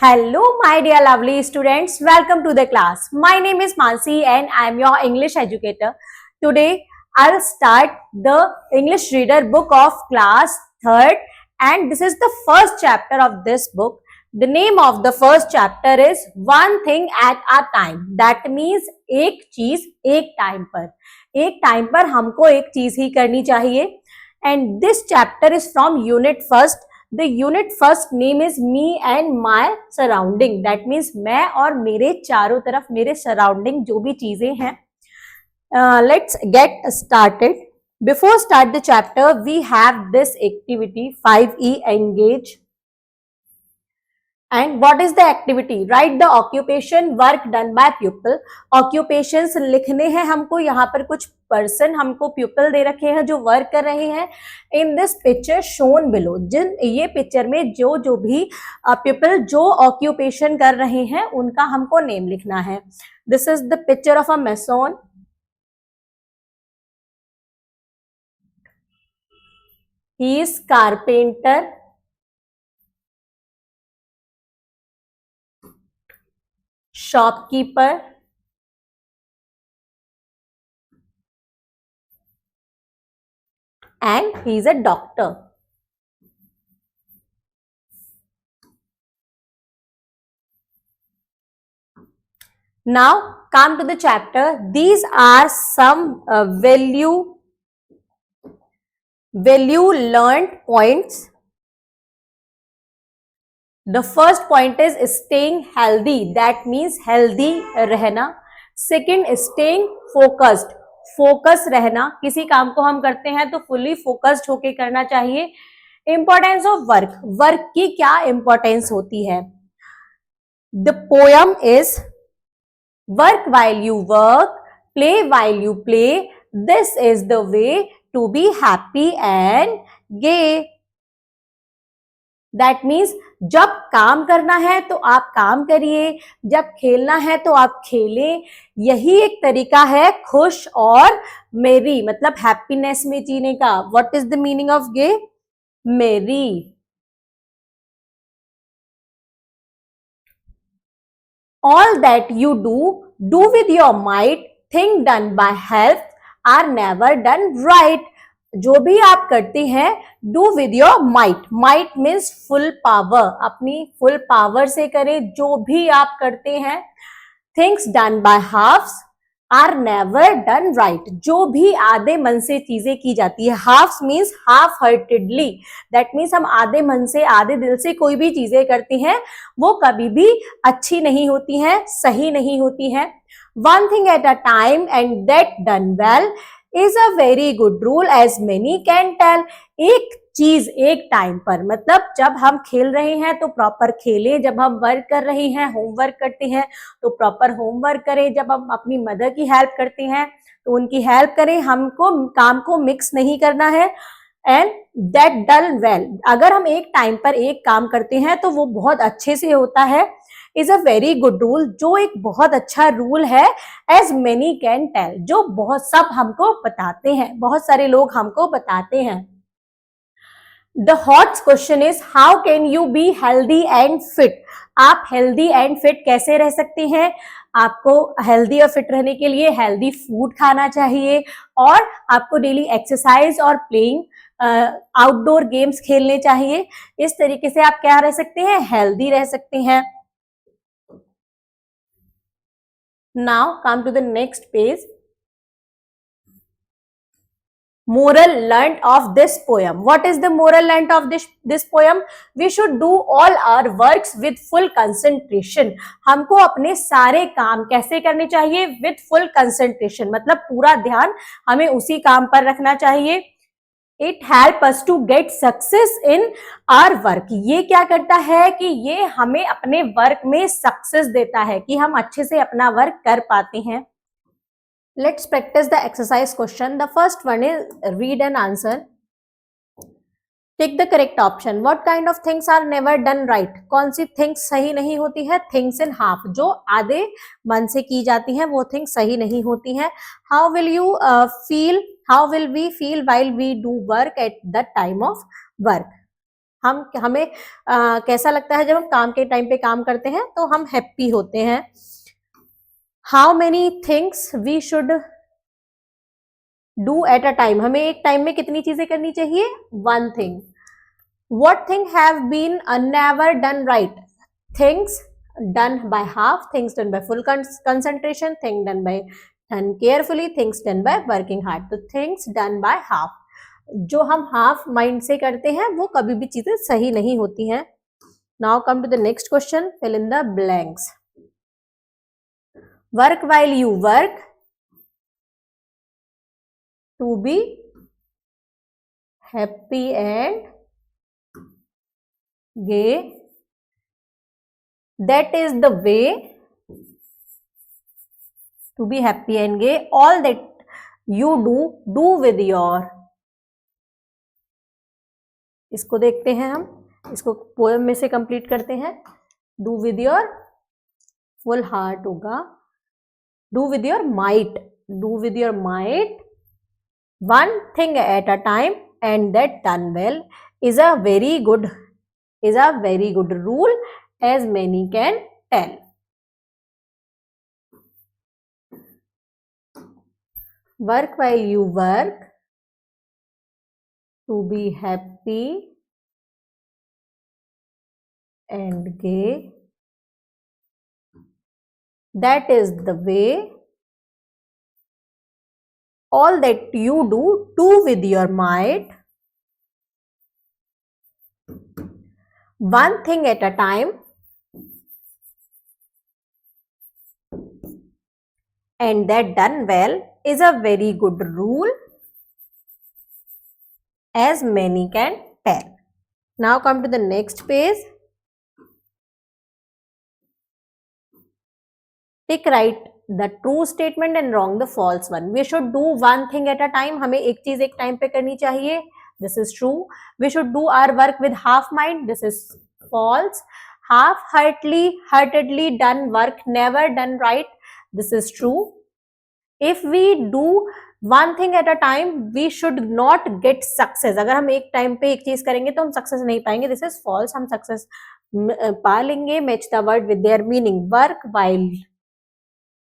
Hello, my dear lovely students. Welcome to the class. My name is Mansi and I am your English educator. Today, I'll start the English Reader book of class 3rd, and this is the first chapter of this book. The name of the first chapter is One Thing at a Time. That means एक चीज एक time पर हमको एक चीज ही करनी चाहिए. And this chapter is from Unit 1st. The unit first name is me and my surrounding. That means मैं और मेरे चारों तरफ मेरे surrounding जो भी चीजें हैं. Let's get started. Before start the chapter, we have this activity 5E engage. And what is the activity? Write the occupation work done by pupil. Occupations लिखने हैं हमको. यहाँ पर कुछ पर्सन हमको pupil दे रखे हैं जो वर्क कर रहे हैं. In this picture shown below, जिन ये पिक्चर में जो भी pupil जो occupation कर रहे हैं उनका हमको नेम लिखना है. This is the picture of a mason. He is carpenter. Shopkeeper, and he is a doctor. Now come to the chapter. These are some value learned points. The first point is staying healthy. That means healthy रहना. Second, staying focused. Focus रहना. किसी काम को हम करते हैं तो fully focused होके करना चाहिए. Importance of work. Work की क्या importance होती है? The poem is work while you work, play while you play. This is the way to be happy and gay. That means जब काम करना है तो आप काम करिए, जब खेलना है तो आप खेलें. यही एक तरीका है खुश और मेरी मतलब हैप्पीनेस में जीने का. What is the meaning of gay? Merry. All that you do with your might. Thing done by help are never done right. जो भी आप करते हैं do with your might. Might means full power. अपनी full power से करें जो भी आप करते हैं. Things done by halves are never done right. जो भी आधे मन से चीजें की जाती है. Halves means half heartedly. That means हम आधे मन से आधे दिल से कोई भी चीजें करते हैं वो कभी भी अच्छी नहीं होती हैं, सही नहीं होती हैं. One thing at a time and that done well is a very good rule as many can tell. एक चीज एक टाइम पर मतलब जब हम खेल रहे हैं तो प्रॉपर खेलें, जब हम वर्क कर रहे हैं होमवर्क करते हैं तो प्रॉपर होमवर्क करें, जब हम अपनी मदर की हेल्प करते हैं तो उनकी हेल्प करें. हमको काम को मिक्स नहीं करना है. And that done well. अगर हम एक टाइम पर एक काम करते हैं तो वो बहुत अच्छे से होता है. Is a very good rule. जो एक बहुत अच्छा रूल है. As many can tell. जो बहुत सब हमको बताते हैं, बहुत सारे लोग हमको बताते हैं. The hot question is how can you be healthy and fit. आप हेल्दी एंड फिट कैसे रह सकते हैं? आपको हेल्दी और फिट रहने के लिए हेल्दी फूड खाना चाहिए और आपको डेली एक्सरसाइज और प्लेइंग आउटडोर गेम्स खेलने चाहिए. इस तरीके से आप क्या रह सकते हैं? हेल्दी रह सकते हैं. Now come to the next page. Moral learnt of this poem. What is the moral learnt of this poem? We should do all our works with full concentration. हमको अपने सारे काम कैसे करने चाहिए? With full concentration. मतलब पूरा ध्यान हमें उसी काम पर रखना चाहिए. It help us to get success in our work. ये क्या करता है कि ये हमें अपने वर्क में सक्सेस देता है कि हम अच्छे से अपना वर्क कर पाते हैं. Let's practice the exercise question. The first one is read and answer. Take the correct option. What kind of things are never done right? कौन सी things सही नहीं होती है? Things in half. जो आधे मन से की जाती हैं वो things सही नहीं होती हैं. How will you feel? How will we feel while we do work at the time of work? हमें कैसा लगता है जब हम काम के टाइम पे काम करते हैं तो हम हैप्पी होते हैं। How many things we should do at a time, हमें एक टाइम में कितनी चीजें करनी चाहिए? One thing. What thing have been never done right? Things done by half, things done by full concentration, things done carefully, things done by working hard. तो things done by half, जो हम half mind से करते हैं वो कभी भी चीजें सही नहीं होती हैं। Now come to the next question, fill in the blanks. Work while you work to be happy and gay, that is the way to be happy and gay. All that you do with your, इसको देखते हैं हम, इसको poem में से complete करते हैं। Do with your full heart होगा, do with your might, do with your might, one thing at a time and that done well is a very good rule as many can tell. Work while you work to be happy and gay, that is the way. All that you do with your might, one thing at a time and that done well is a very good rule as many can tell. Now come to the next page. Tick right the true statement and wrong the false one. We should do one thing at a time, हमें एक चीज एक time पे करनी चाहिए, this is true. We should do our work with half mind, this is false. Half-heartedly done work never done right, this is true. If we do one thing at a time we should not get success, अगर हम एक time पे एक चीज करेंगे तो हम success नहीं पाएंगे, this is false. हम सक्सेस पा लेंगे. Match the word with their meaning. Work while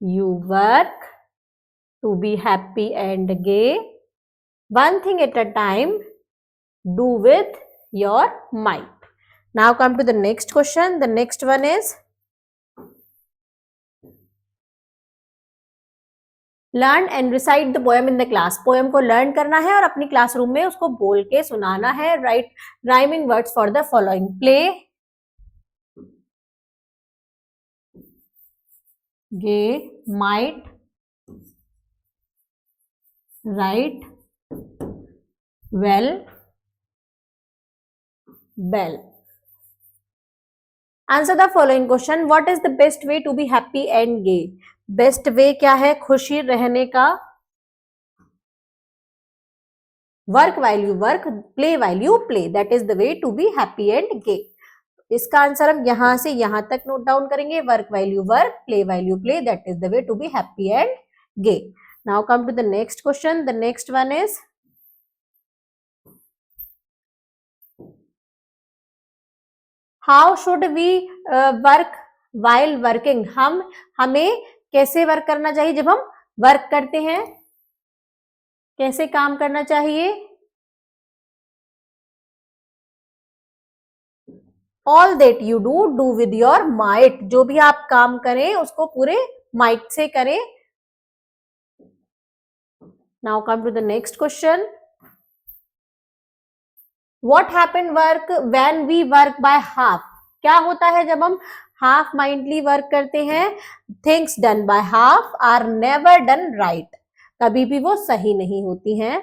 you work to be happy and gay, one thing at a time, do with your might. Now come to the next question. The next one is learn and recite the poem in the class. Poem को learn करना है और अपनी classroom में उसको बोल के सुनाना है. Write rhyming words for the following. Play, gay, might, write, well, bell. Answer the following question. What is the best way to be happy and gay? Best way क्या है खुशी रहने का? Work while you work, play while you play, that is the way to be happy and gay. इसका answer हम यहां से यहां तक नोट डाउन करेंगे. Work while you work, play while you play, that is the way to be happy and gay. Now come to the next question. The next one is how should we work while working. हमें कैसे work करना चाहिए जब हम work करते हैं, कैसे काम करना चाहिए? All that you do with your might. जो भी आप काम करें उसको पूरे माइट से करें. Now come to the next question. What happen work when we work by half. क्या होता है जब हम हाफ माइंडली वर्क करते हैं? Things done by half are never done right. कभी भी वो सही नहीं होती हैं.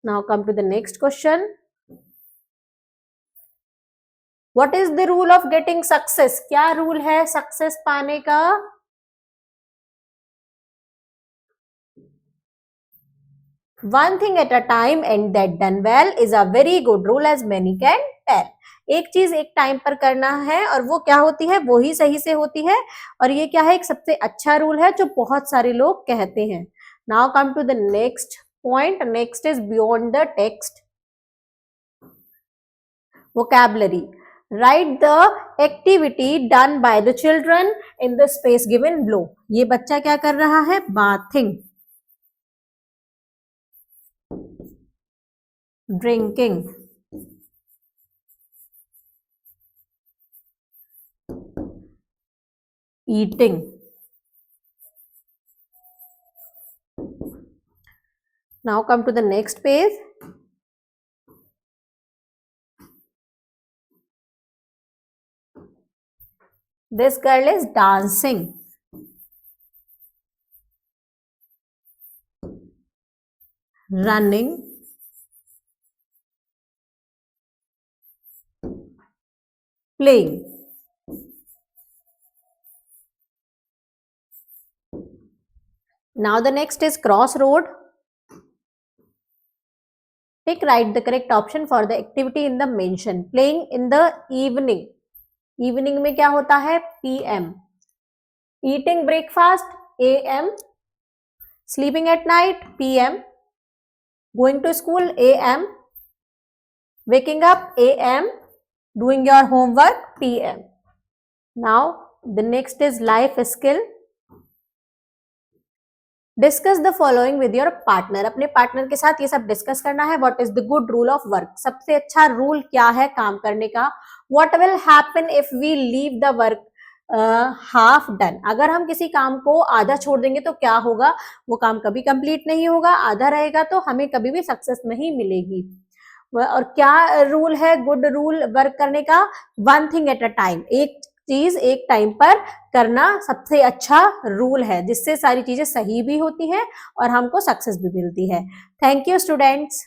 Now come to the next question. What is the rule of getting success. क्या रूल है सक्सेस पाने का? One thing at a time and that done well is a very good rule as many can tell. एक चीज एक time पर करना है और वो क्या होती है, वो ही सही से होती है. और ये क्या है, एक सबसे अच्छा रूल है जो बहुत सारे लोग कहते हैं. Now come to the next point. Next is beyond the text. vocabulary. Write the activity done by the children in the space given below. ये बच्चा क्या कर रहा है? Bathing, drinking, eating. Now come to the next page. This girl is dancing, running, playing. Now the next is crossroad. Pick right the correct option for the activity in the mention. Playing in the evening. Evening में क्या होता है? PM. Eating breakfast AM. Sleeping at night PM. Going to school AM. Waking up AM. Doing your homework PM. Now the next is life skill. Discuss the following with your partner. अपने partner के साथ ये सब discuss करना है. What is the good rule of work. सबसे अच्छा रूल क्या है काम करने का. What will happen if we leave the work half done. अगर हम किसी काम को आधा छोड़ देंगे तो क्या होगा? वो काम कभी कंप्लीट नहीं होगा. आधा रहेगा तो हमें कभी भी सक्सेस नहीं मिलेगी. और क्या रूल है गुड रूल वर्क करने का? One thing at a time. एक चीज एक टाइम पर करना सबसे अच्छा रूल है, जिससे सारी चीजें सही भी होती हैं और हमको सक्सेस भी मिलती है. Thank you students.